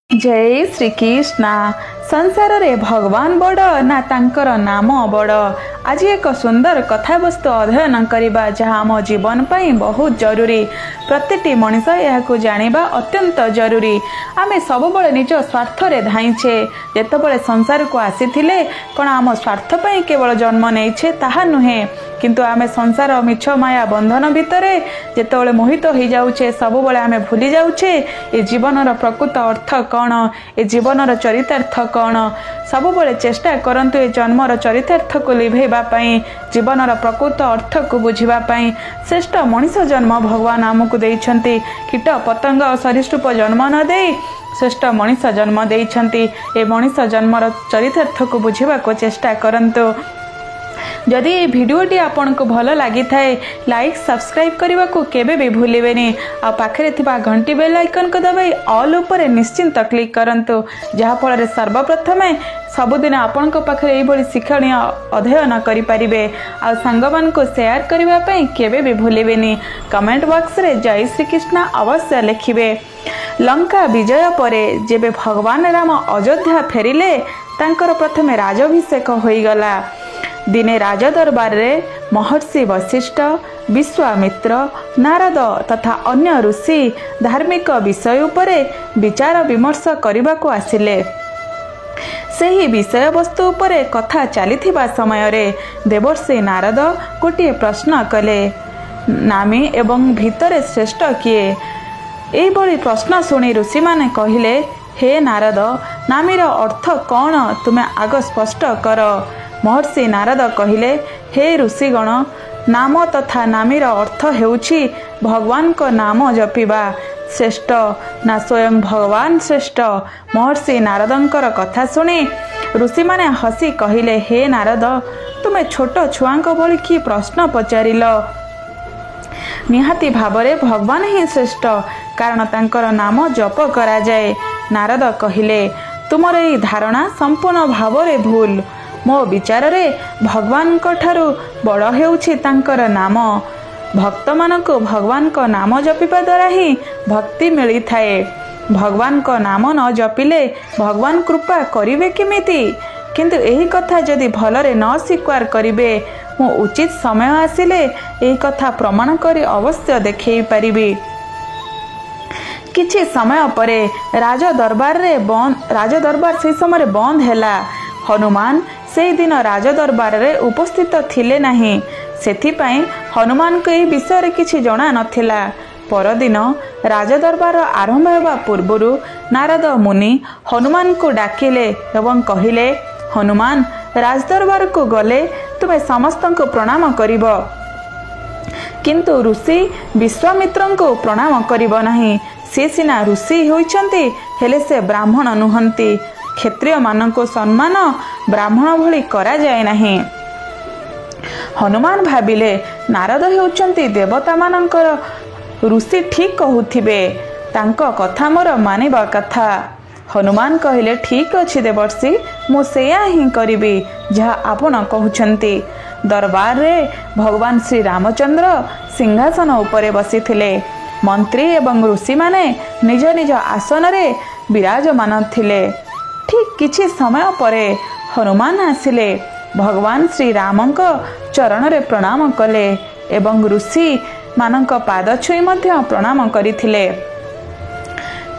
जय श्री कृष्ण। संसार रे भगवान बड़ ना तांकर नाम बड़। आज एक सुंदर कथावस्तु अध्ययन करबा जहाँ आम जीवन पाई बहुत जरूरी। प्रत्येक मनीष यह जानिबा अत्यंत जरूरी। आमे सब बळे निज स्वार्थ रे धाइछे। जेतबळे संसार को आसीथिले कोन आम स्वार्थ पाई केवल जन्म नेइछे ताहा नुहे, किंतु आमे संसार मिछ माया बंधन भितरे जेतबळे मोहित हो जाउछे सब बळे आमे भूली जाउछे ए जीवनर प्रकृत अर्थ कौन, ए जीवनर चरितार्थ कौन। सब बळे चेष्टा करंतु ए जन्मर चरितार्थ को लिभेबा पई, जीवनर प्रकृत अर्थ को बुझिबा पई। श्रेष्ठ मनीष जन्म भगवान आमको देइछंती। कीट पतंग सरीसृप जन्म न देई श्रेष्ठ मनीष जन्म देइछंती। ए मनीष जन्मर चरितार्थ को बुझिबा को चेष्टा करंतु। जदि ये भिडियोटी आपन को भल लगी थाए लाइक सब्सक्राइब करने को केबे भी भूलिबेनी। आ पाखरे थिबा घंटी बेल आइकन को दबाई ऑल ऊपर निश्चिंत क्लिक करंतु, जहा फल सर्वप्रथमे सबुदिन आपण पाखे यही शिक्षणीय अध्ययन करें। आ सांगमान को शेयर करने केबे भी भूलिबेनी। कमेंट बॉक्स रे जय श्री कृष्ण अवश्य लिखिबे। लंका विजय परे जेबे भगवान राम अयोध्या फेरिले तांकर प्रथमे राजाभिषेक होईगला। दिने राजदरबार रे महर्षि वशिष्ठ, विश्वामित्र, नारद तथा अन्य ऋषि धार्मिक विषय उपरे विचार विमर्श करने को आसिले। सही विषय वस्तु उपरे कथा चलीथिबा समय रे देवर्षि नारद गोटे प्रश्न कले, नामी एवं भितरे श्रेष्ठ किए? एई भली प्रश्न सुनी ऋषि माने कहिले, हे नारद, नामीर अर्थ कौन तुमे आग स्पष्ट कर। महर्षि नारद कहिले, हे ऋषिगण, नाम तथा नामीर अर्थ हेउछि भगवान को नाम जपिबा। श्रेष्ठ ना स्वयं भगवान श्रेष्ठ। महर्षि नारदंकर कथा सुनी ऋषि माने हसी कहिले, हे नारद, तुमे छोट छुआंक भली कि प्रश्न पचारिल। निहाती भावरे भगवान ही श्रेष्ठ, कारण तांकर नाम जप करा जाए। नारद कहिले, तुमर एई धारणा संपूर्ण भावरे भूल। मो विचार रे भगवान को ठारू बड़ हेउछि तांकर नाम। भक्त मानक भगवान को नाम जपिबा द्वारा ही भक्ति मिली थाए। भगवान को नाम न जपिले भगवान कृपा करिवे केमिति? किंतु एही कथा जदि भलरे न स्वीकार करिवे, मो उचित समय आसिले एही कथा प्रमाण करी अवश्य देखै परिबी। किछि समय परे राजदरबार से समय बंद हैला। हनुमान से दिन राजदरबार रे उपस्थित थिले नाही, सेथिपाई हनुमान को यह विषय रे किछि जणा नथिला। परदिन राजदरबार आरंभ हेबा पूर्वरु नारद मुनि हनुमान को डाकिले एवं कहिले, हनुमान, राजदरबार को गले तुमे समस्त को प्रणाम करिब, किंतु ऋषि विश्वामित्र को प्रणाम करिब नाही। से सिना ऋषि होइछंती हेले से ब्राह्मण नुहंती। क्षत्रिय मानको सम्मान ब्राह्मण भली करा जाए नहीं। हनुमान भाविले, नारद हेउछंती देवता मानकर ऋषि ठीक कहूथिबे, तांको कथा मोर मानिबा कथा। हनुमान कहिले, ठीक अछि देवर्षि, मु सेया ही करिबी जहा आपण कहउछंती। दरबार रे भगवान श्री रामचंद्र सिंहासन उपरे बसिथिले। मंत्री एवं ऋषि माने निज निज आसन रे विराजमान थिले। ठीक किछि समय परे हनुमान आसिले, भगवान श्री रामंक चरण रे प्रणाम कले एवं ऋषि मानक पाद छुई मध्य प्रणाम करिथिले।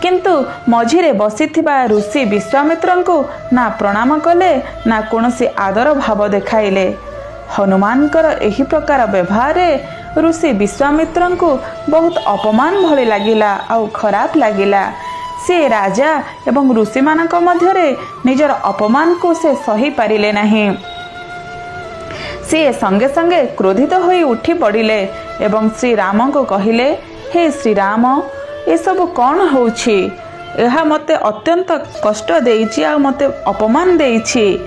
किंतु मझिरे बसिथिबा ऋषि विश्वामित्र को ना प्रणाम कले ना कोनोसी आदर भाव देखाइले। हनुमानकर एही प्रकार व्यवहार ऋषि विश्वामित्र को बहुत अपमान भली लागिला आउ खराब लागिला। से राजा एवं ऋषि मानक मध्यरे निजर अपमान को से सही पारिले नहीं। से संगे संगे क्रोधित होई उठी पड़िले एवं श्री राम को कहिले, हे श्री राम, ए सब कौन होउछि? एहा मते अत्यंत कष्ट देइछि आ मते अपमान देइछि।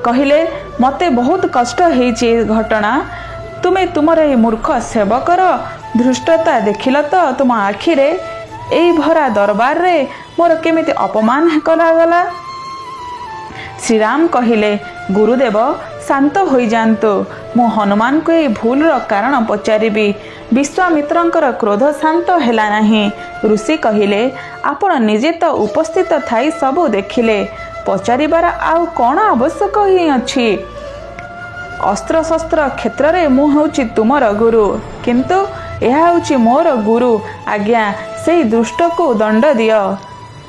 कहिले, मते बहुत कष्ट हेइछि घटना। तुमे तुमर ए मूर्ख सेवकर धृष्टता देखिल तो तुम आखिरे एई भरा दरबार रे मोर केमिति अपमान करागला। श्रीराम कहिले, गुरुदेव, शांत हो जातु मु हनुमान को यही भूलर कारण पचारि। विश्वामित्रंकर क्रोध शांत हैला नहीं। ऋषि कहिले आपण निजे तो उपस्थित थाई सबू देखिले पचारिबार आउ कौन आवश्यक ही अच्छी। अस्त्र शस्त्र क्षेत्र में मु हूँ तुमर गुरु किंतु यह हूँ मोर गुरु आज्ञा से दुष्ट को दंड दियो।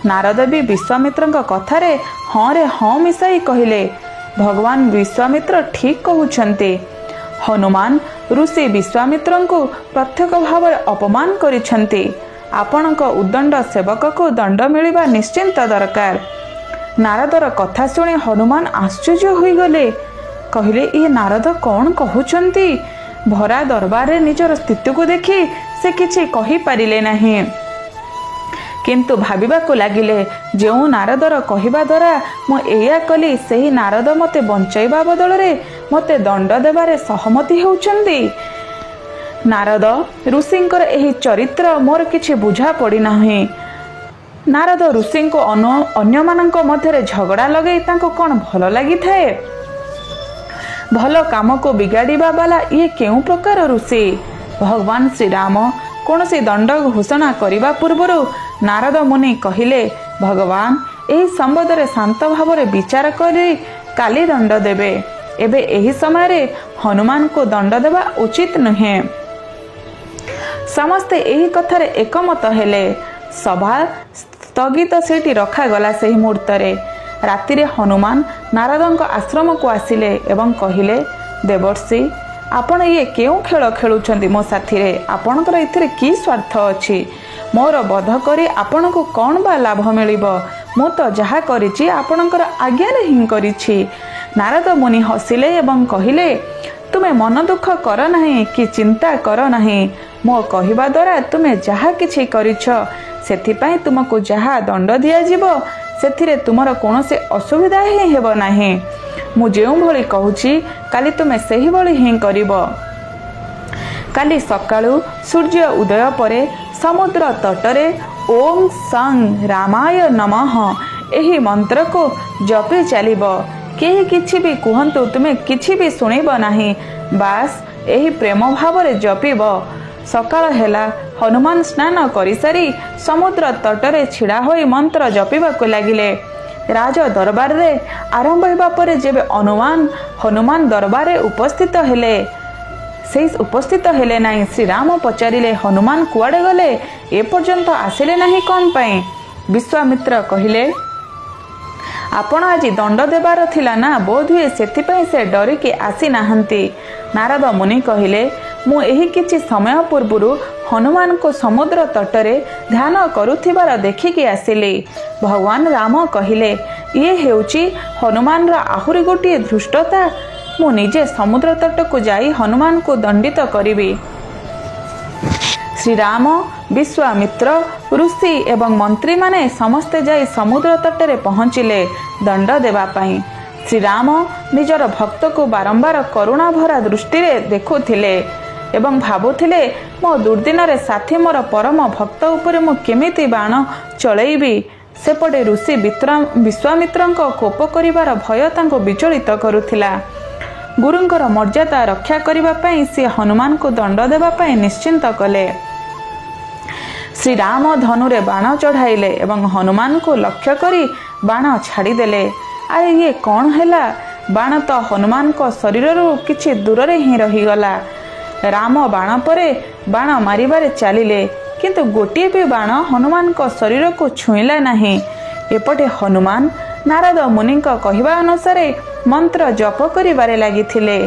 नारद भी विश्वामित्र कथारे हाँ रे हाँ मिसाई कहिले भगवान विश्वामित्र ठीक कहउछन्ते। हनुमान ऋषि विश्वामित्र को प्रत्यक्ष भाव अपमान करिछन्ते। आपणक उद्दंड सेवक को दंड मिलिबा निश्चिंत दरकार। नारदर कथा शुणी हनुमान आश्चर्य हो गले। कहले ये नारद कौन कहउछन्ती। भरा दरबार निजर स्थिति को देखि से किछि कहि पारिले नहीं किंतु भाविबाकु लागिले जो नारदर कहिबा द्वारा मु एया कली सेही नारद मते बंचाइबा बदल रे मते दंड देबारे सहमति होउछन्ती। नारद ऋषिंकर एही चरित्र मोर किछि बुझा पड़ी नाही। नारद ऋषि को अन्य मानक मध्यरे झगड़ा लगे तांको कौन भल लगी थाए। भल काम को बिगाड़िबा वाला ये केउ प्रकार ऋषि। भगवान श्री राम कौन सी दंड घोषणा करने पूर्वर नारद मुनि कहिले भगवान यही संबंध में शांत भाव विचार करी काली दंड देवे। एबे यही समय हनुमान को दंड देवा उचित नुहे। समस्ते यही कथार एकमत हेले। सभा स्थगित सेठी रखागला से मुहूर्त राति हनुमान नारद आश्रम को आसिले एवं कहिले देवर्षि आपण ये केउ खेल खेलुछंती मो साथी रे आपणकर इथिरे की स्वार्थ अछि। मोर बध करी आपण को कौन बा लाभ मिलिबो। मु तो जहा करिछि आपणकर आज्ञा रे हिं करिछि। नारद मुनि हसिले एवं कहिले तुमे मन दुख कर नहीं कि चिंता कर नहीं। मो कहिबा द्वारा तुमे जहा किछि करिछ सेथिपाई तुमको जहा दंड दिया जिवो सेथिरे तुमर कोनोसे असुविधा ही हेबो नाही। मु जेउ भली कहूची काली तुमे सही भली ही करिबो। काली सकाळु सूर्य उदय परे समुद्र तटरे ओम संग रामाय नमः एही मंत्र को जपी चलिबो। केही किछि भी कुहंतु तुमे किछि भी सुनिबो नाही बास एही प्रेम भाव रे जपिबो। सकाळ हेला हनुमान स्नान करि सारी समुद्र तटरे छिड़ा होई मंत्र जपिबाकु लागिले। राज दरबार रे आरंभ हेबा परे जेबे हनुमान दरबार उपस्थित हेले से उपस्थित हेले नहीं। श्री राम पचारिले हनुमान कुआडे गले ए पर्यंत आसिले नहीं कौन पाई। विश्वामित्र कहिले आपण आज दंड देबार थिला ना बोध हुए सेथिपाई से डरिके आसी नाहंती। नारद मुनि कहिले मु एही किछि समय पूर्वरु हनुमान को समुद्र तटरे ध्यान करुथिबार देखिकी आसिले। भगवान राम कहिले ये हेउची हनुमान रा आहुरी गोटी धृष्टता। मु निजे समुद्र तट को जाई हनुमान को दंडित करिबी। श्री राम विश्वामित्र ऋषि एवं मंत्री माने समस्ते जाई समुद्र तटरे पहुँचिले दंड देवा पाई। श्री राम निजर भक्त को बारंबार करुणा भरा दृष्टि देखुथिले एवं भाबुथिले मो दुर्दिन रे साथी मोर परम भक्त उपरे मु केमिति बाण चलैबी। सेपटे ऋषि विश्वामित्रंक कोप करिवार भय तांको विचलित करुथिला। गुरुंकर मर्यादा रक्षा करिबा पई से हनुमान को दंड देबा पई निश्चिंत कले। श्री राम धनुरे बाण चढ़ाइले एवं हनुमान को लक्ष्य करी बाण छाड़ीदेले। अरे ये कौन हैला। बाण तो हनुमान को शरीर किछि दूर रे ही रहीगला। राम बाण परे बाण मारिबारे चलिले किंतु गोटे भी बाण हनुमान को शरीर को छुईला नहीं। एपटे हनुमान नारद मुनि कहवा अनुसार मंत्र जप करिबारे लागिथिले।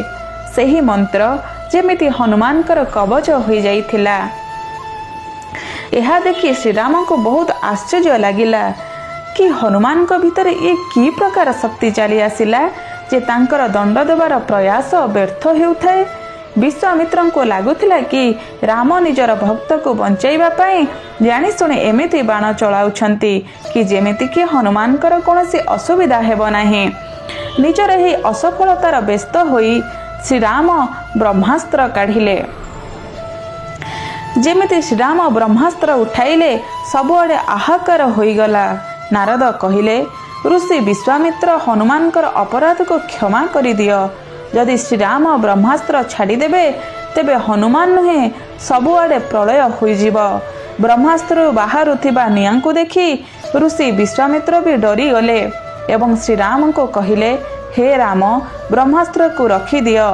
सही मंत्र जेमिति हनुमान कवच हो जाइथिला। यह देखि श्री राम को बहुत आश्चर्य लगिला कि हनुमान को भीतर ये की प्रकार शक्ति चली आसिला जे तांकर दंड देवार प्रयास व्यर्थ हेउथाए। विश्वामित्र को लगुला कि राम निजर भक्त को बंचाइबा पाई जानी शुणी एमिति बाण चलाउछंती कि जेमिति कि हनुमान कौनसी असुविधा हेब नाही। निजर ही असफलतार व्यस्त होई श्री राम ब्रह्मास्त्र काढ़िले। जेमिति श्रीराम ब्रह्मास्त्र उठाइले सबुआडे आहाकार होईगला। नारद कहिले ऋषि विश्वामित्र हनुमान अपराध को क्षमा करि दियो। जदि श्रीराम ब्रह्मास्त्र छाड़देवे तेबे हनुमान नुहे सबुआडे प्रलय होइजिब। ब्रह्मास्त्र बाहरुथिबा निआं को देखी ऋषि विश्वामित्र भी डरी गले एवं श्रीराम को कहिले, हे राम ब्रह्मास्त्र को रखी दियो,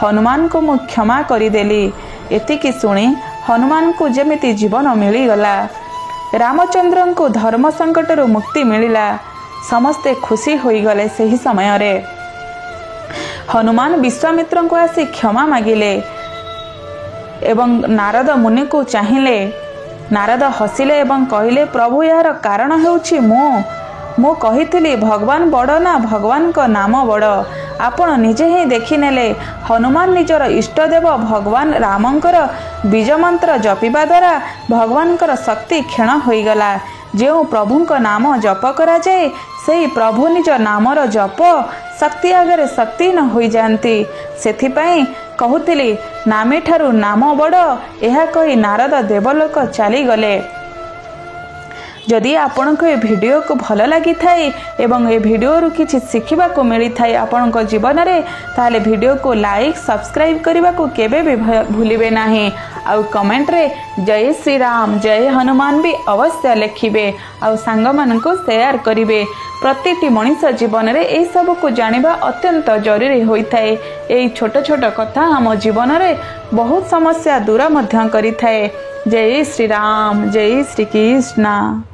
हनुमान को मु क्षमा करिदेली। एतिकी शुणी हनुमान को जेमिति जीवन मिलीगला। रामचंद्र को धर्म संकट मुक्ति मिलिला। समस्ते खुशी होइगले। सही समय रे हनुमान विश्वामित्र को आसी क्षमा मागिले एवं नारद मुनि को चाहिए। नारद हसिले एवं कहिले, प्रभु यार कारण हेउछि मु कहिथिली भगवान बड़ ना भगवान को नाम बड़। आपण निजे ही देखिनेले हनुमान निजर इष्टदेव भगवान रामंकर बीज मंत्र जपिबा द्वारा भगवानकर शक्ति क्षण होइगला। जो प्रभुंक नाम जप करा जाए सेही प्रभु निज नामर जप शक्ति आगरे शक्ति न होई जानती। सेथिपाई कहूतिली नामी ठारू नाम बड़। यह कही नारद देवलोक चली गले। जदि आपन को ये वीडियो को भल लगी थाए एवं ए वीडियो रु किछि शिखिबा को मिली थाए आपन को जीवन रे, ताले वीडियो को लाइक सब्सक्राइब करबा को केबे भी भूलिबे नाही। आउ कमेंट रे जय श्री राम जय हनुमान भी अवश्य लिखिबे। आउ सांग मान को शेयर करिवे। प्रतिटी मनुष्य जीवन रे ए सब को जानिबा अत्यंत जरूरी होई थाए। एई छोट छोट कथा हम जीवन रे बहुत समस्या दूर मध्य करि थाए। जय श्री राम जय श्री कृष्ण।